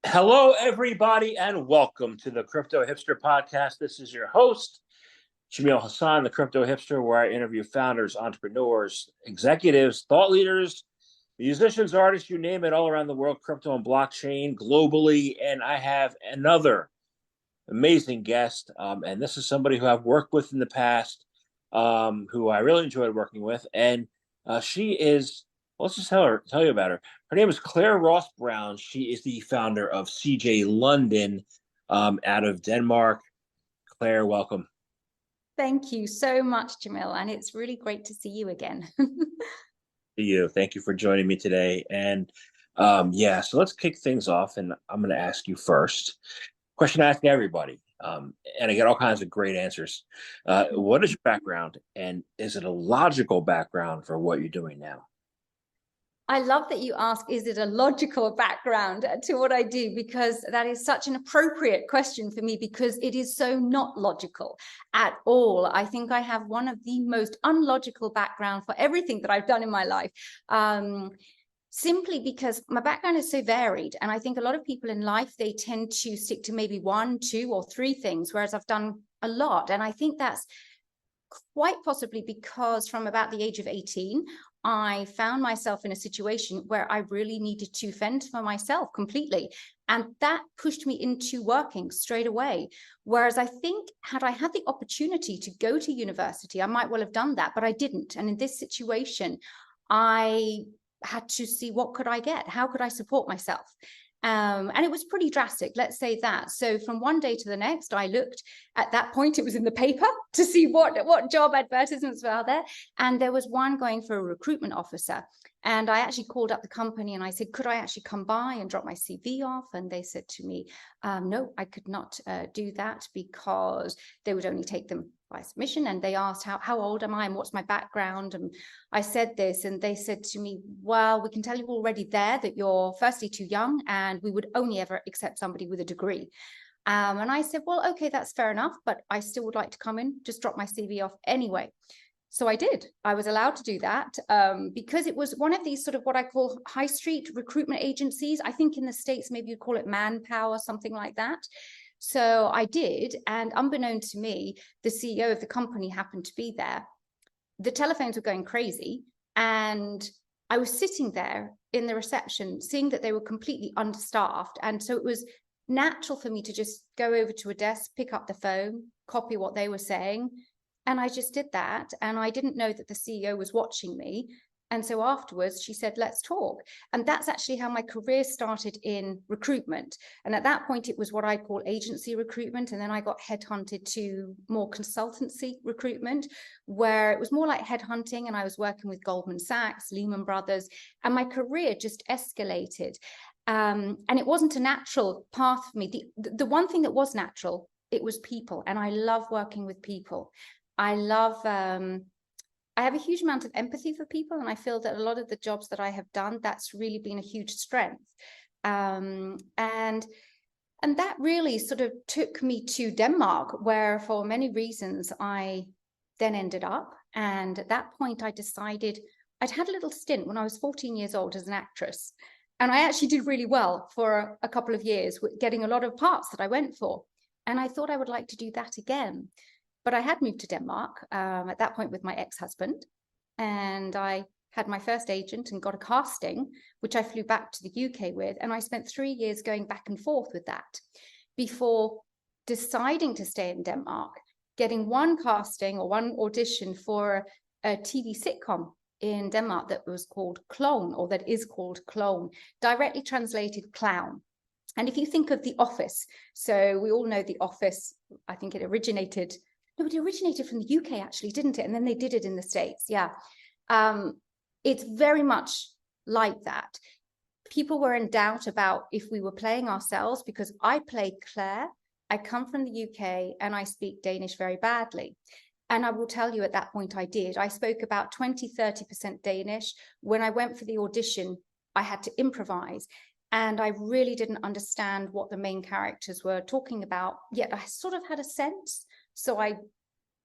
Hello, everybody, and welcome to the Crypto Hipster Podcast. This is your host, Jamil Hassan, the Crypto Hipster, where I interview founders, entrepreneurs, executives, thought leaders, musicians, artists, you name it, all around the world, crypto and blockchain globally. And I have another amazing guest, and this is somebody who I've worked with in the past, who I really enjoyed working with, and she is. Let's just tell you about her. Her name is Claire Ross Brown. She is the founder of CJ London, out of Denmark. Claire, welcome. Thank you so much, Jamil, and it's really great to see you again. To you. Thank you for joining me today. And so let's kick things off. And I'm going to ask you first. Question I ask everybody, and I get all kinds of great answers. What is your background, and is it a logical background for what you're doing now? I love that you ask, is it a logical background to what I do? Because that is such an appropriate question for me, because it is so not logical at all. I think I have one of the most unlogical background for everything that I've done in my life. Simply because my background is so varied. And I think a lot of people in life, they tend to stick to maybe one, two, or three things, whereas I've done a lot. And I think that's quite possibly because from about the age of 18, I found myself in a situation where I really needed to fend for myself completely. And that pushed me into working straight away. Whereas I think had I had the opportunity to go to university, I might well have done that, but I didn't. And in this situation, I had to see what could I get? How could I support myself? And it was pretty drastic, let's say that. So from one day to the next, I looked. At that point, it was in the paper to see what job advertisements were out there. And there was one going for a recruitment officer. And I actually called up the company and I said, could I actually come by and drop my CV off? And they said to me, no, I could not do that because they would only take them by submission. And they asked, how old am I and what's my background? And I said this, and they said to me, well, we can tell you already there that you're firstly too young, and we would only ever accept somebody with a degree. And I said, well, okay, that's fair enough, but I still would like to come in, just drop my CV off anyway. So I did. I was allowed to do that because it was one of these sort of what I call high street recruitment agencies. I think in the States, maybe you'd call it Manpower, something like that. So I did. And unbeknown to me, the CEO of the company happened to be there. The telephones were going crazy. And I was sitting there in the reception, seeing that they were completely understaffed. And so it was natural for me to just go over to a desk, pick up the phone, copy what they were saying. And I just did that. And I didn't know that the CEO was watching me. And so afterwards, she said, let's talk. And that's actually how my career started in recruitment. And at that point, it was what I call agency recruitment. And then I got headhunted to more consultancy recruitment, where it was more like headhunting. And I was working with Goldman Sachs, Lehman Brothers, and my career just escalated. And it wasn't a natural path for me. The one thing that was natural, it was people. And I love working with people. I have a huge amount of empathy for people, and I feel that a lot of the jobs that I have done, that's really been a huge strength. And that really sort of took me to Denmark, where for many reasons I then ended up. And at that point, I decided I'd had a little stint when I was 14 years old as an actress. And I actually did really well for a couple of years, getting a lot of parts that I went for. And I thought I would like to do that again. But I had moved to Denmark at that point with my ex-husband, and I had my first agent and got a casting, which I flew back to the UK with. And I spent 3 years going back and forth with that before deciding to stay in Denmark, getting one casting or one audition for a TV sitcom in Denmark that was called Clone, or that is called Clone, directly translated clown. And if you think of The Office, so we all know The Office, I think it originated from the UK, actually, didn't it? And then they did it in the States. Yeah. It's very much like that. People were in doubt about if we were playing ourselves, because I played Claire. I come from the UK and I speak Danish very badly. And I will tell you at that point I did. I spoke about 20-30% Danish. When I went for the audition, I had to improvise. And I really didn't understand what the main characters were talking about, yet I sort of had a sense. So I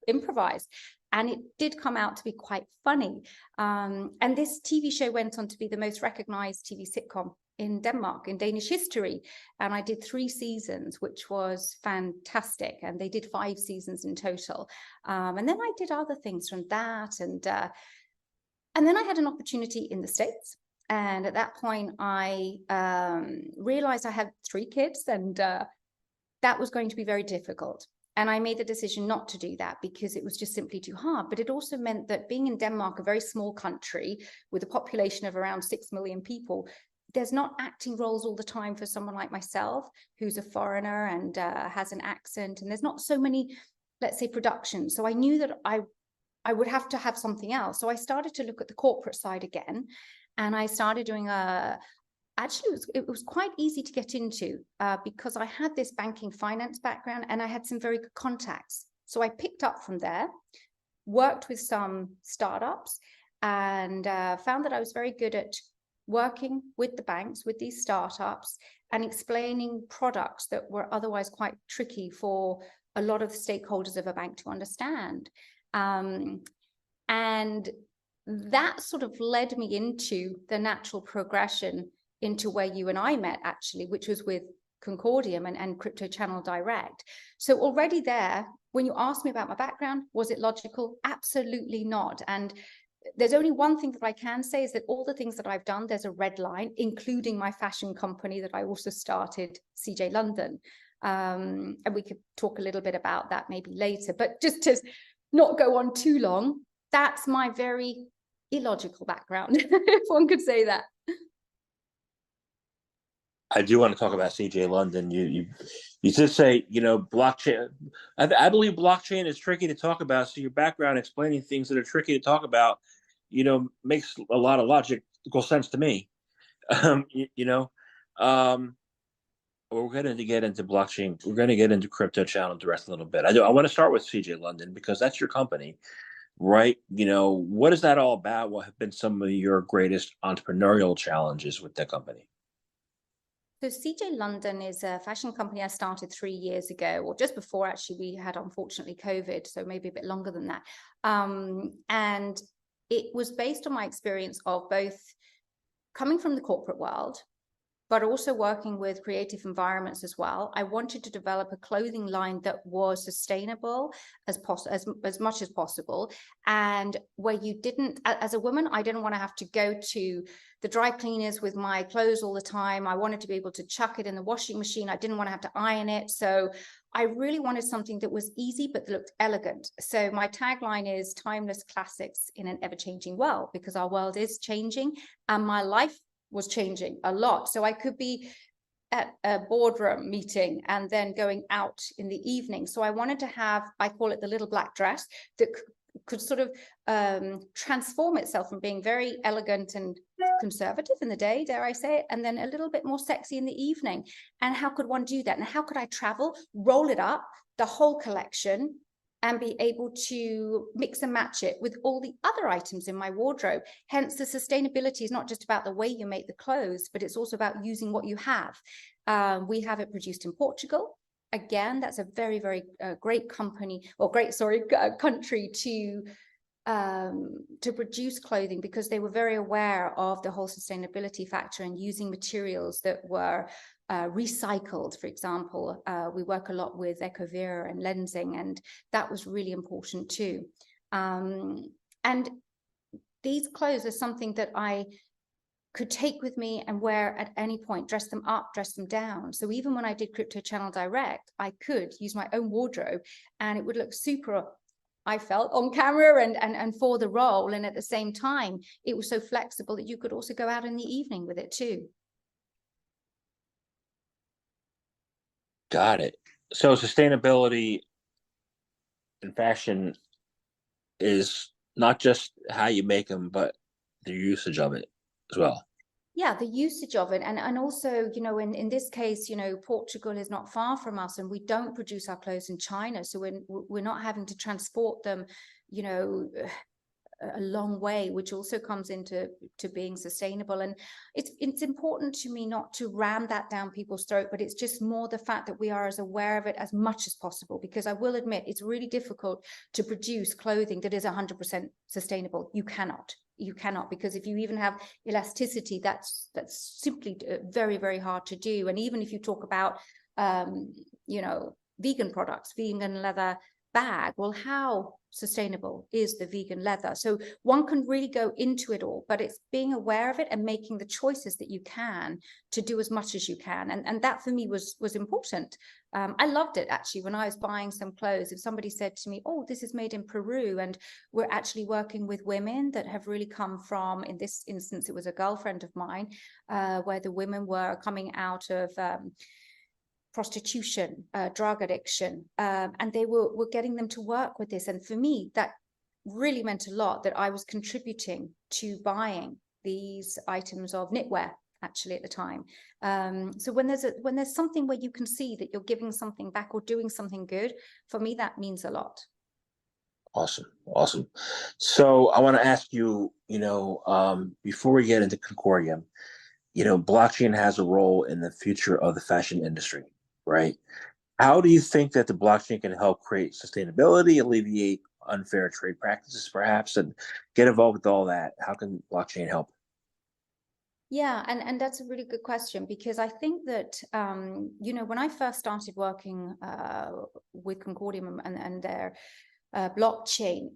improvised, and it did come out to be quite funny. And this TV show went on to be the most recognized TV sitcom in Denmark, in Danish history. And I did 3 seasons, which was fantastic. And they did 5 seasons in total. And then I did other things from that. And then I had an opportunity in the States. And at that point, I realized I had 3 kids, and that was going to be very difficult. And I made the decision not to do that because it was just simply too hard. But it also meant that being in Denmark, a very small country with a population of around 6 million people, there's not acting roles all the time for someone like myself, who's a foreigner and has an accent. And there's not so many, let's say, productions. So I knew that I would have to have something else. So I started to look at the corporate side again. And I started doing actually, it was quite easy to get into because I had this banking finance background and I had some very good contacts. So I picked up from there, worked with some startups, and found that I was very good at working with the banks, with these startups, and explaining products that were otherwise quite tricky for a lot of the stakeholders of a bank to understand. And that sort of led me into the natural progression into where you and I met, actually, which was with Concordium and Crypto Channel Direct. So already there, when you asked me about my background, was it logical? Absolutely not. And there's only one thing that I can say is that all the things that I've done, there's a red line, including my fashion company that I also started, CJ London. And we could talk a little bit about that maybe later, but just to not go on too long, that's my very illogical background, if one could say that. I do want to talk about CJ London. You did say, blockchain. I believe blockchain is tricky to talk about. So your background explaining things that are tricky to talk about, makes a lot of logical sense to me. We're going to get into blockchain. We're going to get into Crypto Channel Direct a little bit. I want to start with CJ London because that's your company, right? What is that all about? What have been some of your greatest entrepreneurial challenges with that company? So CJ London is a fashion company I started 3 years ago, or just before, actually. We had, unfortunately, COVID, so maybe a bit longer than that. And it was based on my experience of both coming from the corporate world, but also working with creative environments as well. I wanted to develop a clothing line that was sustainable as much as possible. And where you didn't, as a woman, I didn't want to have to go to the dry cleaners with my clothes all the time. I wanted to be able to chuck it in the washing machine. I didn't want to have to iron it. So I really wanted something that was easy, but looked elegant. So my tagline is timeless classics in an ever-changing world, because our world is changing and my life was changing a lot. So I could be at a boardroom meeting and then going out in the evening. So I wanted to have, I call it the little black dress, that could sort of transform itself from being very elegant and conservative in the day, dare I say it, and then a little bit more sexy in the evening. And how could one do that? And how could I travel, roll it up, the whole collection, and be able to mix and match it with all the other items in my wardrobe? Hence, the sustainability is not just about the way you make the clothes, but it's also about using what you have. We have it produced in Portugal. Again, that's a very, very great country to produce clothing, because they were very aware of the whole sustainability factor and using materials that were recycled. For example, we work a lot with Ecovera and lensing, and that was really important too. And these clothes are something that I could take with me and wear at any point, dress them up, dress them down. So even when I did Crypto Channel Direct, I could use my own wardrobe and it would look super, I felt, on camera and for the role. And at the same time, it was so flexible that you could also go out in the evening with it too. Got it. So sustainability in fashion is not just how you make them, but the usage of it as well. Yeah, the usage of it. And also, in this case, Portugal is not far from us, and we don't produce our clothes in China. So we're not having to transport them, a long way, which also comes into being sustainable. And it's important to me not to ram that down people's throat, but it's just more the fact that we are as aware of it as much as possible, because I will admit it's really difficult to produce clothing that is 100% sustainable. You cannot, because if you even have elasticity, that's simply very, very hard to do. And even if you talk about vegan products, vegan leather bag, well, how sustainable is the vegan leather? So one can really go into it all, but it's being aware of it and making the choices that you can to do as much as you can. And that for me was important. I loved it actually when I was buying some clothes. If somebody said to me, oh, this is made in Peru, and we're actually working with women that have really come from, in this instance, it was a girlfriend of mine, where the women were coming out of prostitution, drug addiction, and they were getting them to work with this. And for me, that really meant a lot, that I was contributing to buying these items of knitwear actually at the time. So when there's something where you can see that you're giving something back or doing something good, for me, that means a lot. Awesome. So I want to ask you, before we get into Concordium, blockchain has a role in the future of the fashion industry, right? How do you think that the blockchain can help create sustainability, alleviate unfair trade practices, perhaps, and get involved with all that? How can blockchain help? Yeah, and that's a really good question, because I think that, when I first started working with Concordium and their blockchain,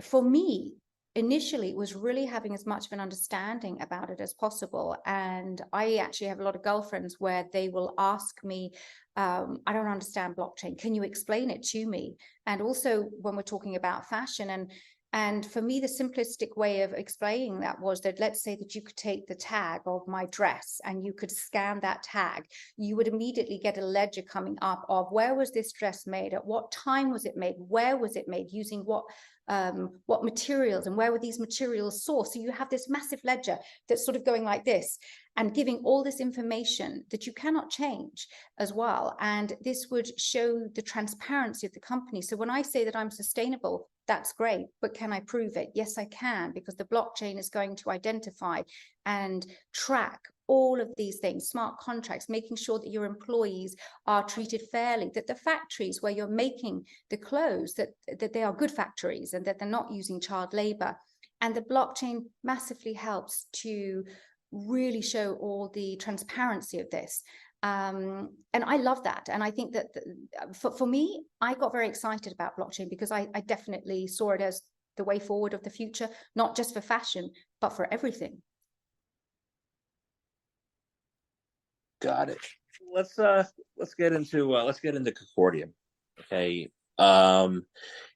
for me, initially, it was really having as much of an understanding about it as possible. And I actually have a lot of girlfriends where they will ask me, I don't understand blockchain. Can you explain it to me? And also when we're talking about fashion, and for me, the simplistic way of explaining that was that, let's say that you could take the tag of my dress and you could scan that tag. You would immediately get a ledger coming up of where was this dress made, at what time was it made, where was it made, using what materials, and where were these materials sourced. So you have this massive ledger that's sort of going like this and giving all this information that you cannot change as well. And this would show the transparency of the company. So when I say that I'm sustainable, that's great, but can I prove it? Yes, I can, because the blockchain is going to identify and track all of these things, smart contracts, making sure that your employees are treated fairly, that the factories where you're making the clothes, that they are good factories and that they're not using child labor. And the blockchain massively helps to really show all the transparency of this. And I love that. And I think that for me, I got very excited about blockchain because I definitely saw it as the way forward of the future, not just for fashion, but for everything. Got it. Let's get into Concordium. Okay.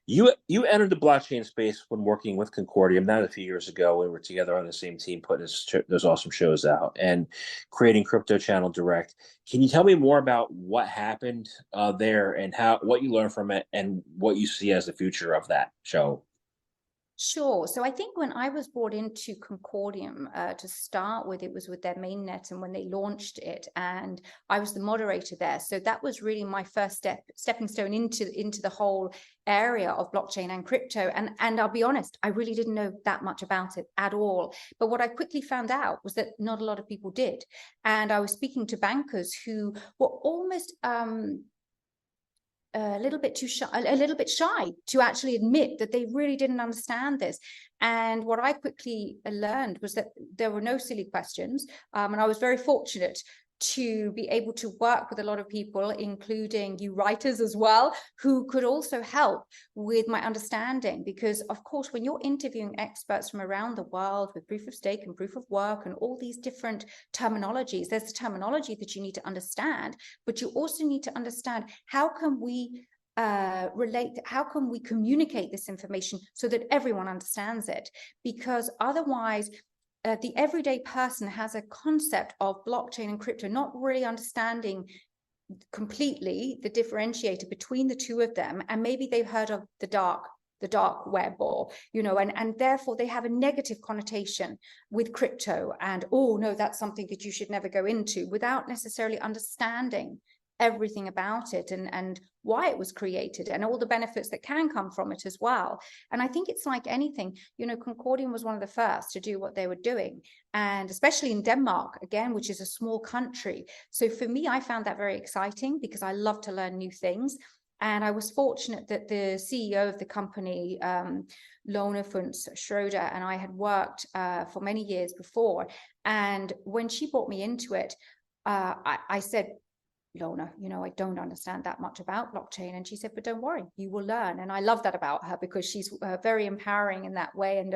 You entered the blockchain space when working with Concordium, not a few years ago. We were together on the same team, putting those awesome shows out and creating Crypto Channel Direct. Can you tell me more about what happened there and what you learned from it and what you see as the future of that show? Sure. So I think when I was brought into Concordium to start with, it was with their mainnet and when they launched it, and I was the moderator there. So that was really my first stepping stone into the whole area of blockchain and crypto. And I'll be honest, I really didn't know that much about it at all. But what I quickly found out was that not a lot of people did. And I was speaking to bankers who were almost a little bit shy to actually admit that they really didn't understand this. And what I quickly learned was that there were no silly questions. And I was very fortunate to be able to work with a lot of people, including you writers as well, who could also help with my understanding. Because of course, when you're interviewing experts from around the world with proof of stake and proof of work and all these different terminologies, there's the terminology that you need to understand, but you also need to understand how can we how can we communicate this information so that everyone understands it? Because otherwise, the everyday person has a concept of blockchain and crypto, not really understanding completely the differentiator between the two of them. And maybe they've heard of the dark web, or, and therefore they have a negative connotation with crypto and, oh no, that's something that you should never go into, without necessarily understanding everything about it and why it was created and all the benefits that can come from it as well. And I think it's like anything, Concordian was one of the first to do what they were doing, and especially in Denmark, again, which is a small country. So for me, I found that very exciting because I love to learn new things. And I was fortunate that the CEO of the company, Lone Funds Schroeder, and I had worked for many years before. And when she brought me into it, I said, Lona, I don't understand that much about blockchain. And she said, but don't worry, you will learn. And I love that about her because she's very empowering in that way, and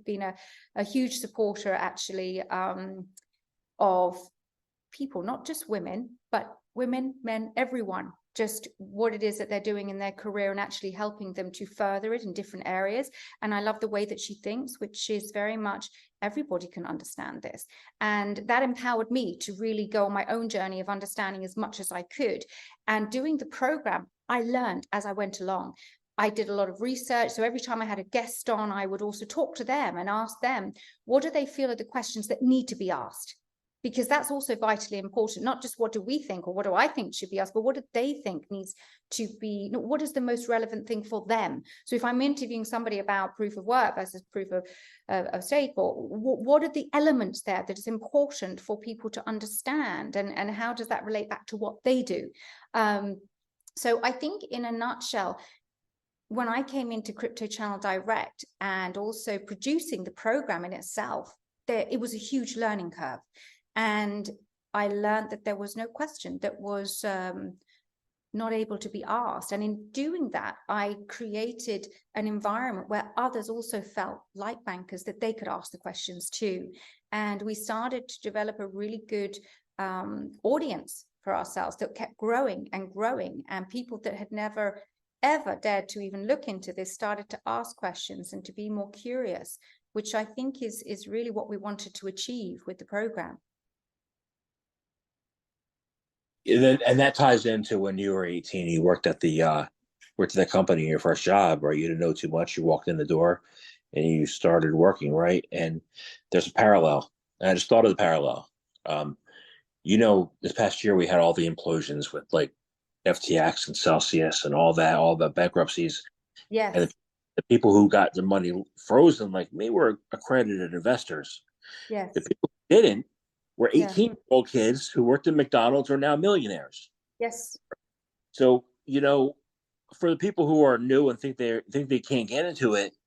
been a huge supporter actually of people, not just women, but women, men, everyone, just what it is that they're doing in their career and actually helping them to further it in different areas. And I love the way that she thinks, which is very much everybody can understand this. And that empowered me to really go on my own journey of understanding as much as I could. And doing the program, I learned as I went along. I did a lot of research. So every time I had a guest on, I would also talk to them and ask them, what do they feel are the questions that need to be asked? Because that's also vitally important, not just what do we think or what do I think should be asked, but what do they think needs to be, what is the most relevant thing for them? So if I'm interviewing somebody about proof of work versus proof of stake, or what are the elements there that is important for people to understand, and how does that relate back to what they do? So I think in a nutshell, when I came into Crypto Channel Direct and also producing the program in itself, it was a huge learning curve. And I learned that there was no question that was not able to be asked. And in doing that, I created an environment where others also felt like bankers, that they could ask the questions too. And we started to develop a really good audience for ourselves that kept growing and growing. And people that had never, ever dared to even look into this started to ask questions and to be more curious, which I think is really what we wanted to achieve with the program. And that ties into when you were 18, you worked at the company, your first job, right? You didn't know too much. You walked in the door and you started working, right? And there's a parallel. And I just thought of the parallel. This past year we had all the implosions with like FTX and Celsius and all the bankruptcies. Yes. And the people who got their money frozen, like me, were accredited investors. Yes. The people who didn't were 18-year-old kids who worked at McDonald's are now millionaires. Yes. So, for the people who are new and think they can't get into it,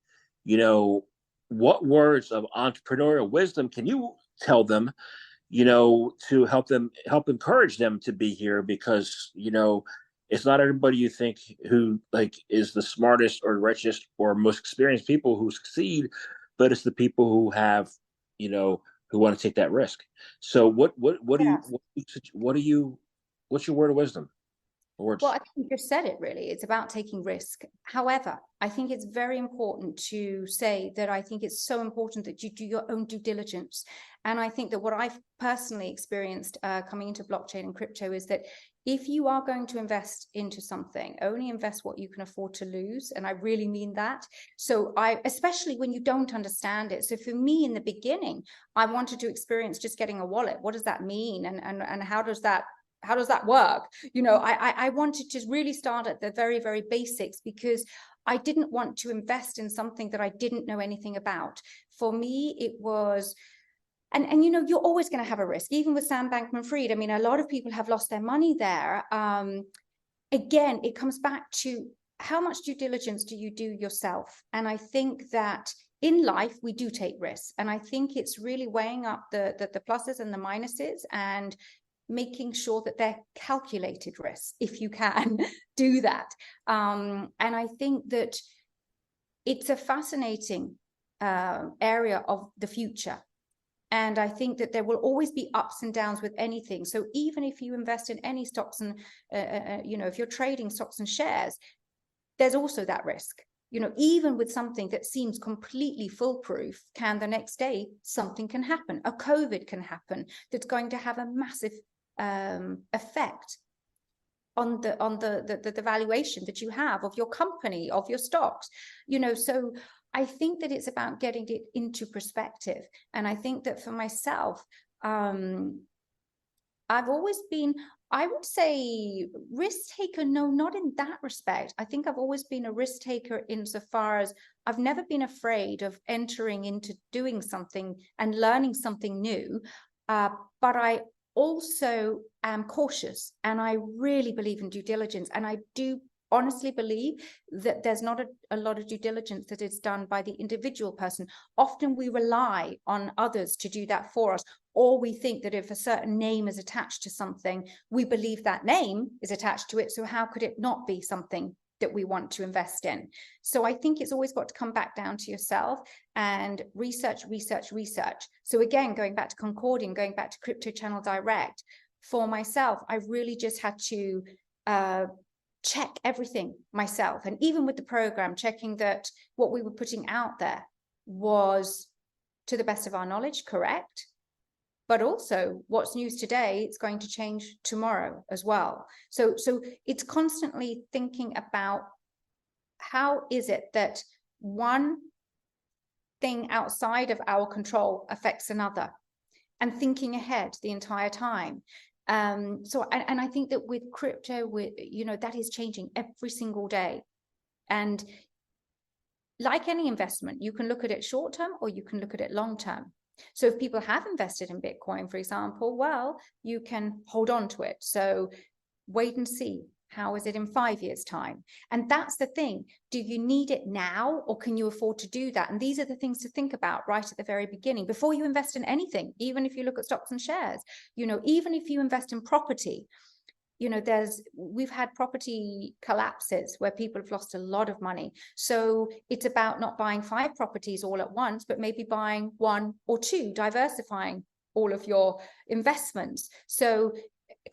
what words of entrepreneurial wisdom can you tell them, to help encourage them to be here? Because, it's not everybody you think who is the smartest or richest or most experienced people who succeed, but it's the people who have, who want to take that risk. So what's your word of wisdom? Well, I think you just said it really. It's about taking risk. However, I think it's very important to say that I think it's so important that you do your own due diligence. And I think that what I've personally experienced coming into blockchain and crypto is that if you are going to invest into something, only invest what you can afford to lose. And I really mean that. So especially when you don't understand it. So for me in the beginning, I wanted to experience just getting a wallet. What does that mean? And how does that work? I wanted to really start at the very, very basics, because I didn't want to invest in something that I didn't know anything about. For me, it was, and you're always going to have a risk, even with Sam Bankman-Fried. I mean, a lot of people have lost their money there. Again, it comes back to how much due diligence do you do yourself? And I think that in life, we do take risks. And I think it's really weighing up the pluses and the minuses and making sure that they're calculated risks, if you can do that. And I think that it's a fascinating area of the future. And I think that there will always be ups and downs with anything. So even if you invest in any stocks and, if you're trading stocks and shares, there's also that risk. Even with something that seems completely foolproof, can the next day something can happen? A COVID can happen that's going to have a massive effect on the valuation that you have of your company, of your stocks. So I think that it's about getting it into perspective. And I think that for myself, I've always been, I would say, risk taker. No, not in that respect. I think I've always been a risk taker insofar as I've never been afraid of entering into doing something and learning something new. But I also am cautious, and I really believe in due diligence. And I do honestly believe that there's not a lot of due diligence that is done by the individual person. Often we rely on others to do that for us, or we think that if a certain name is attached to something, we believe that name is attached to it. So how could it not be something that we want to invest in? So I think it's always got to come back down to yourself and research. So again, going back to Concordian, going back to Crypto Channel Direct, for myself, I really just had to check everything myself. And even with the program, checking that what we were putting out there was, to the best of our knowledge, correct. But also what's news today, it's going to change tomorrow as well. So it's constantly thinking about how is it that one thing outside of our control affects another, and thinking ahead the entire time. So I think that with crypto, that is changing every single day. And like any investment, you can look at it short term or you can look at it long term. So if people have invested in Bitcoin, for example, well, you can hold on to it. So wait and see. How is it in 5 years' time? And that's the thing. Do you need it now, or can you afford to do that? And these are the things to think about right at the very beginning before you invest in anything. Even if you look at stocks and shares, even if you invest in property, we've had property collapses where people have lost a lot of money. So it's about not buying 5 properties all at once, but maybe buying 1 or 2, diversifying all of your investments. So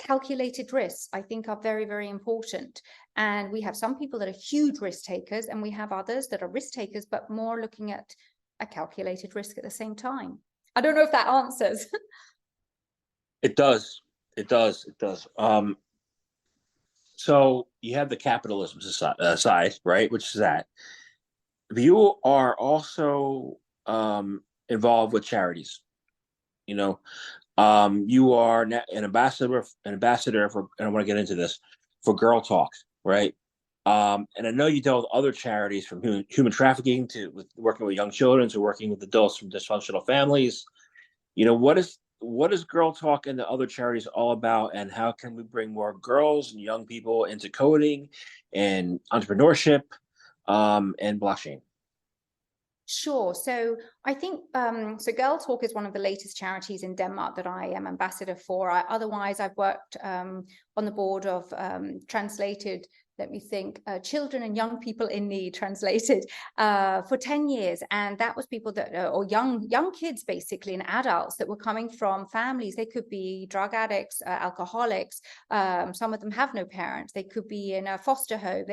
calculated risks, I think, are very, very important. And we have some people that are huge risk takers, and we have others that are risk takers, but more looking at a calculated risk at the same time. I don't know if that answers. It does. So you have the capitalism side, right? Which is that. You are also involved with charities. You are an ambassador for, and I want to get into this, for Girl Talk, right? And I know you dealt with other charities, from human trafficking to working with young children to working with adults from dysfunctional families. What is Girl Talk and the other charities all about, and how can we bring more girls and young people into coding and entrepreneurship and blockchain? Sure. So I think, so Girl Talk is one of the latest charities in Denmark that I am ambassador for. Otherwise, I've worked on the board of translated, let me think, Children and Young People in Need, translated, for 10 years. And that was people that, or young kids, basically, and adults that were coming from families. They could be drug addicts, alcoholics. Some of them have no parents. They could be in a foster home.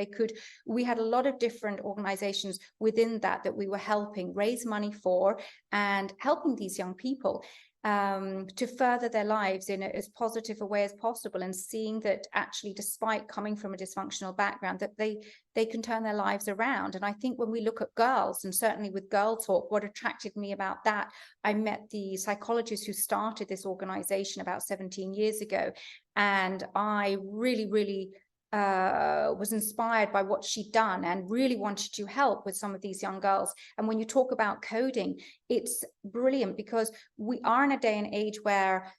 We had a lot of different organizations within that we were helping raise money for, and helping these young people to further their lives in as positive a way as possible, and seeing that actually, despite coming from a dysfunctional background, that they can turn their lives around. And I think when we look at girls, and certainly with Girl Talk, what attracted me about that, I met the psychologist who started this organization about 17 years ago, and I really was inspired by what she'd done, and really wanted to help with some of these young girls. And when you talk about coding, it's brilliant, because we are in a day and age where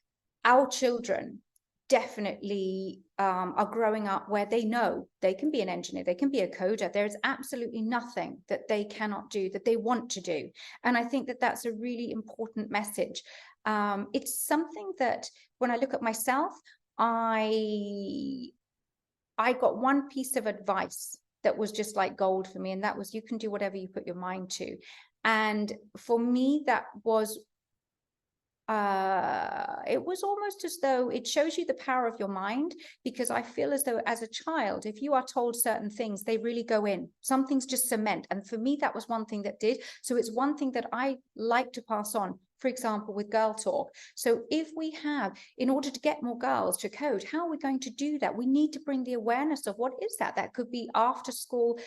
our children definitely are growing up where they know they can be an engineer, they can be a coder. There's absolutely nothing that they cannot do, that they want to do. And I think that that's a really important message. It's something that, when I look at myself, I got one piece of advice that was just like gold for me, and that was, you can do whatever you put your mind to. And for me, that was, it was almost as though it shows you the power of your mind, because I feel as though as a child, if you are told certain things, they really go in. Some things just cement. And for me, that was one thing that did. So it's one thing that I like to pass on for example, with Girl Talk. So if we have, in order to get more girls to code, how are we going to do that? We need to bring the awareness of what is that? That could be after school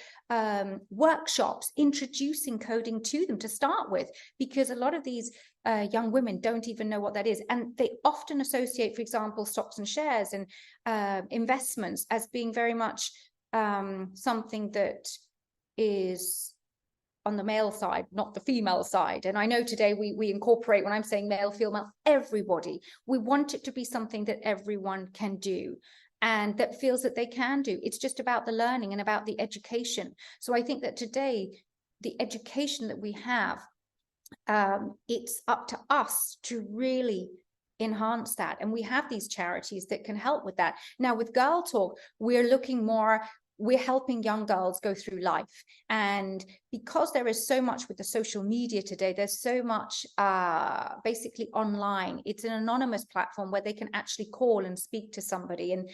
workshops, introducing coding to them to start with, because a lot of these young women don't even know what that is. And they often associate, for example, stocks and shares and investments as being very much something that is on the male side, not the female side. And I know today we incorporate, when I'm saying male, female, everybody. We want it to be something that everyone can do and that feels that they can do. It's just about the learning and about the education. So I think that today, the education that we have, it's up to us to really enhance that. And we have these charities that can help with that. Now with Girl Talk, we're looking more, we're helping young girls go through life. And because there is so much with the social media today, there's so much basically online. It's an anonymous platform where they can actually call and speak to somebody and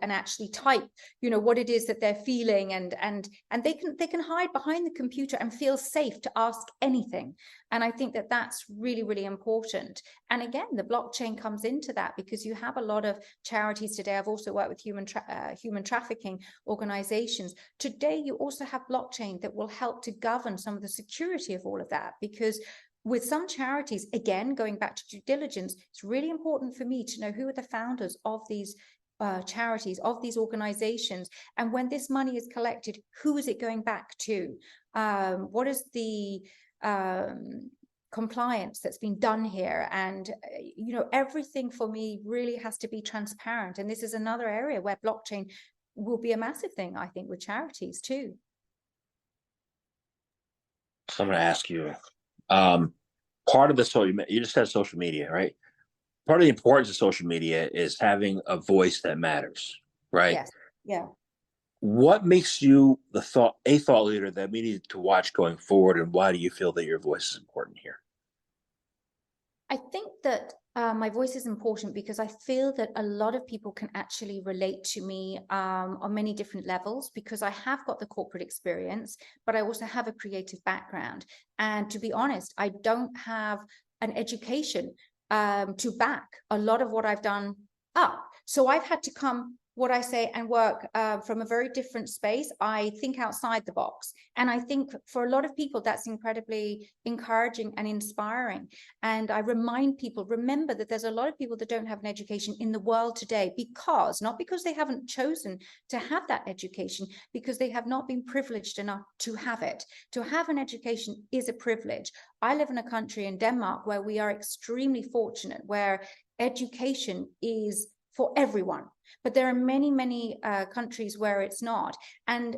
actually type, you know, what it is that they're feeling, and they can hide behind the computer and feel safe to ask anything. And I think that that's really, really important. And again, the blockchain comes into that, because you have a lot of charities today. I've also worked with human trafficking organizations. Today, you also have blockchain that will help to govern some of the security of all of that, because with some charities, again, going back to due diligence, it's really important for me to know who are the founders of these charities, of these organizations, and when this money is collected, who is it going back to? What is the compliance that's been done here? And you know, everything for me really has to be transparent. And this is another area where blockchain will be a massive thing, I think, with charities too. So I'm going to ask you, part of the you just said social media, right? Part of the importance of social media is having a voice that matters, right? Yes. Yeah. What makes you a thought leader that we need to watch going forward, and why do you feel that your voice is important here? I think that my voice is important because I feel that a lot of people can actually relate to me on many different levels, because I have got the corporate experience, but I also have a creative background. And to be honest, I don't have an education to back a lot of what I've done up. So I've had to come, what I say, and work from a very different space. I think outside the box. And I think for a lot of people, that's incredibly encouraging and inspiring. And I remind people, remember that there's a lot of people that don't have an education in the world today, because, not because they haven't chosen to have that education, because they have not been privileged enough to have it. To have an education is a privilege. I live in a country, in Denmark, where we are extremely fortunate, where education is for everyone. But there are many, many countries where it's not. And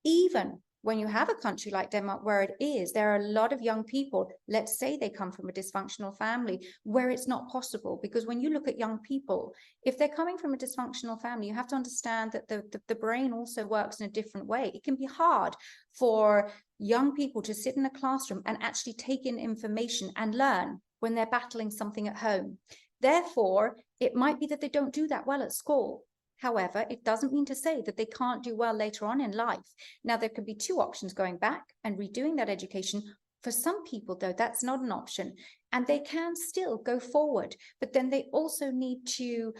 even when you have a country like Denmark where it is, there are a lot of young people, let's say they come from a dysfunctional family, where it's not possible. Because when you look at young people, if they're coming from a dysfunctional family, you have to understand that the brain also works in a different way. It can be hard for young people to sit in a classroom and actually take in information and learn when they're battling something at home. Therefore, it might be that they don't do that well at school. However, it doesn't mean to say that they can't do well later on in life. Now, there could be two options: going back and redoing that education. For some people, though, that's not an option, and they can still go forward. But then they also need to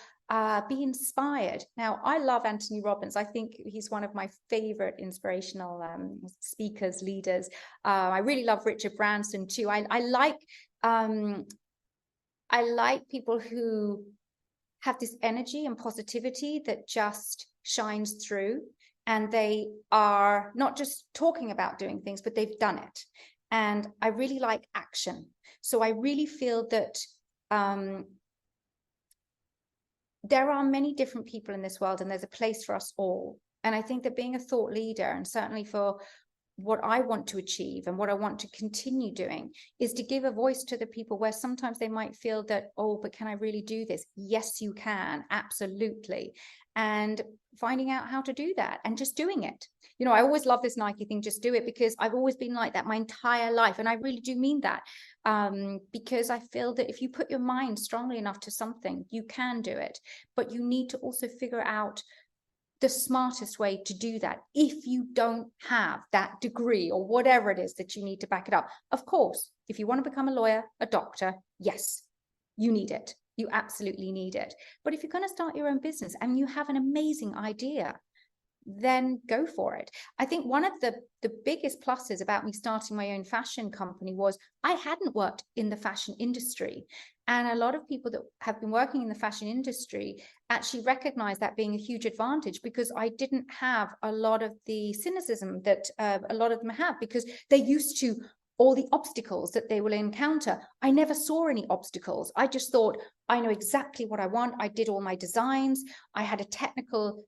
be inspired. Now, I love Anthony Robbins. I think he's one of my favorite inspirational speakers, leaders. I really love Richard Branson too. I like people who have this energy and positivity that just shines through, and they are not just talking about doing things, but they've done it. And I really like action. So I really feel that there are many different people in this world, and there's a place for us all. And I think that being a thought leader, and certainly for what I want to achieve and what I want to continue doing, is to give a voice to the people where sometimes they might feel that, oh, but can I really do this? Yes, you can. Absolutely. And finding out how to do that and just doing it. You know, I always love this Nike thing, just do it, because I've always been like that my entire life. And I really do mean that, because I feel that if you put your mind strongly enough to something, you can do it. But you need to also figure out the smartest way to do that. If you don't have that degree or whatever it is that you need to back it up, of course, If you want to become a lawyer, a doctor, yes, you need it. You absolutely need it. But if you're going to start your own business and you have an amazing idea, then go for it. I think one of the biggest pluses about me starting my own fashion company was I hadn't worked in the fashion industry. And a lot of people that have been working in the fashion industry actually recognize that being a huge advantage, because I didn't have a lot of the cynicism that a lot of them have, because they're used to all the obstacles that they will encounter. I never saw any obstacles. I just thought, I know exactly what I want. I did all my designs. I had a technical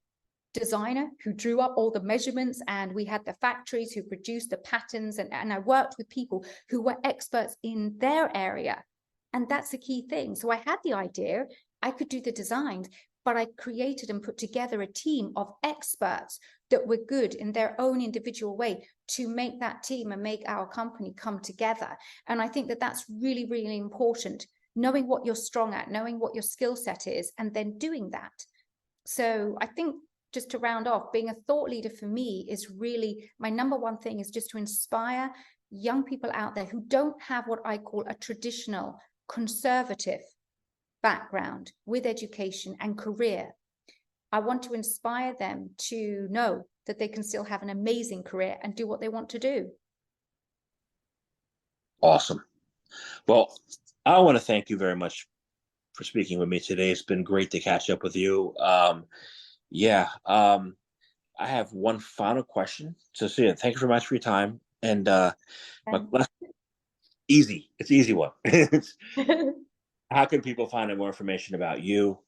designer who drew up all the measurements, and we had the factories who produced the patterns, and I worked with people who were experts in their area. And that's the key thing. So I had the idea, I could do the designs, but I created and put together a team of experts that were good in their own individual way to make that team and make our company come together. And I think that that's really, really important, knowing what you're strong at, knowing what your skill set is, and then doing that. So I think, just to round off, being a thought leader for me is really, my number one thing is just to inspire young people out there who don't have what I call a traditional conservative background with education and career. I want to inspire them to know that they can still have an amazing career and do what they want to do. Awesome. Well, I want to thank you very much for speaking with me today. It's been great to catch up with you. I have one final question. So, Sia, thank you very much for your time. And easy. It's an easy one. How can people find out more information about you,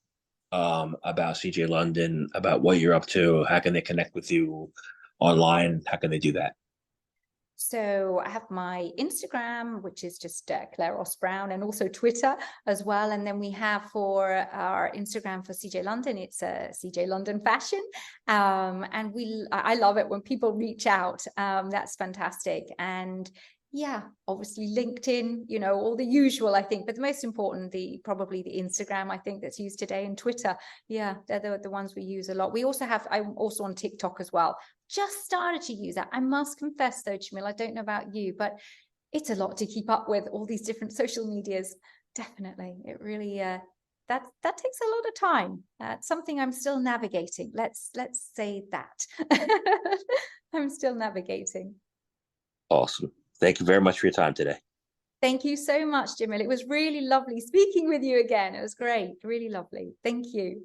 about CJ London, about what you're up to? How can they connect with you online? How can they do that? So I have my Instagram, which is just Claire Ross Brown, and also Twitter as well. And then we have for our Instagram for CJ London, it's CJ London Fashion. And I love it when people reach out. That's fantastic. And yeah, obviously LinkedIn, you know, all the usual, I think, but the most important, probably the Instagram, I think, that's used today, and Twitter. Yeah, they're the ones we use a lot. I'm also on TikTok as well. Just started to use that. I must confess though, Jamil, I don't know about you, but it's a lot to keep up with all these different social medias. Definitely. It really, that takes a lot of time. It's something I'm still navigating. Let's say that. I'm still navigating. Awesome. Thank you very much for your time today. Thank you so much, Jamil. It was really lovely speaking with you again. It was great. Really lovely. Thank you.